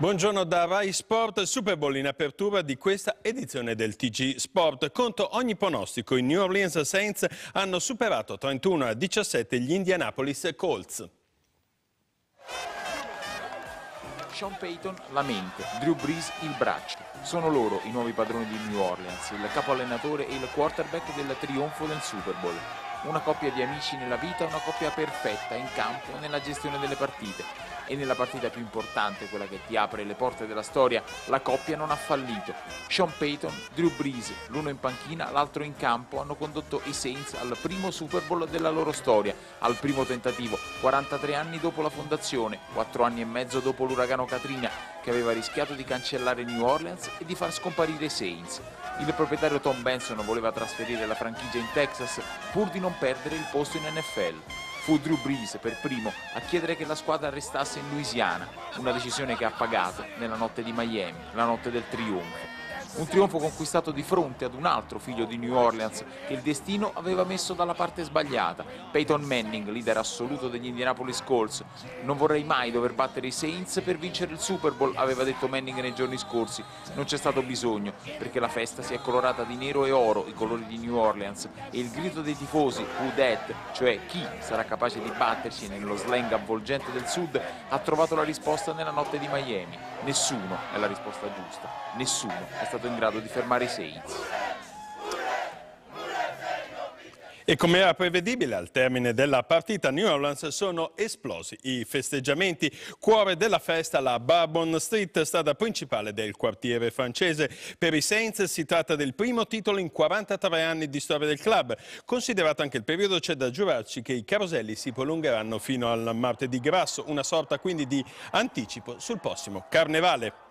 Buongiorno da Rai Sport, Super Bowl in apertura di questa edizione del TG Sport. Contro ogni pronostico, i New Orleans Saints hanno superato 31-17 gli Indianapolis Colts. Sean Payton la mente, Drew Brees il braccio. Sono loro i nuovi padroni di New Orleans, il capo allenatore e il quarterback del trionfo del Super Bowl. Una coppia di amici nella vita, una coppia perfetta in campo e nella gestione delle partite. E nella partita più importante, quella che ti apre le porte della storia, la coppia non ha fallito. Sean Payton, Drew Brees, l'uno in panchina, l'altro in campo, hanno condotto i Saints al primo Super Bowl della loro storia, al primo tentativo, 43 anni dopo la fondazione, 4 anni e mezzo dopo l'uragano Katrina, che aveva rischiato di cancellare New Orleans e di far scomparire i Saints. Il proprietario Tom Benson voleva trasferire la franchigia in Texas pur di non perdere il posto in NFL. Fu Drew Brees per primo a chiedere che la squadra restasse in Louisiana, una decisione che ha pagato nella notte di Miami, la notte del trionfo. Un trionfo conquistato di fronte ad un altro figlio di New Orleans che il destino aveva messo dalla parte sbagliata, Peyton Manning, leader assoluto degli Indianapolis Colts. Non vorrei mai dover battere i Saints per vincere il Super Bowl, aveva detto Manning nei giorni scorsi. Non c'è stato bisogno, perché la festa si è colorata di nero e oro, i colori di New Orleans, e il grido dei tifosi, who dat, cioè chi sarà capace di batterci nello slang avvolgente del sud, ha trovato la risposta nella notte di Miami. Nessuno è la risposta giusta, nessuno è stato in grado di fermare i Saints. E come era prevedibile, al termine della partita New Orleans sono esplosi i festeggiamenti. Cuore della festa, la Bourbon Street, strada principale del quartiere francese. Per i Saints si tratta del primo titolo in 43 anni di storia del club. Considerato anche il periodo, c'è da giurarci che i caroselli si prolungheranno fino al martedì grasso, una sorta quindi di anticipo sul prossimo carnevale.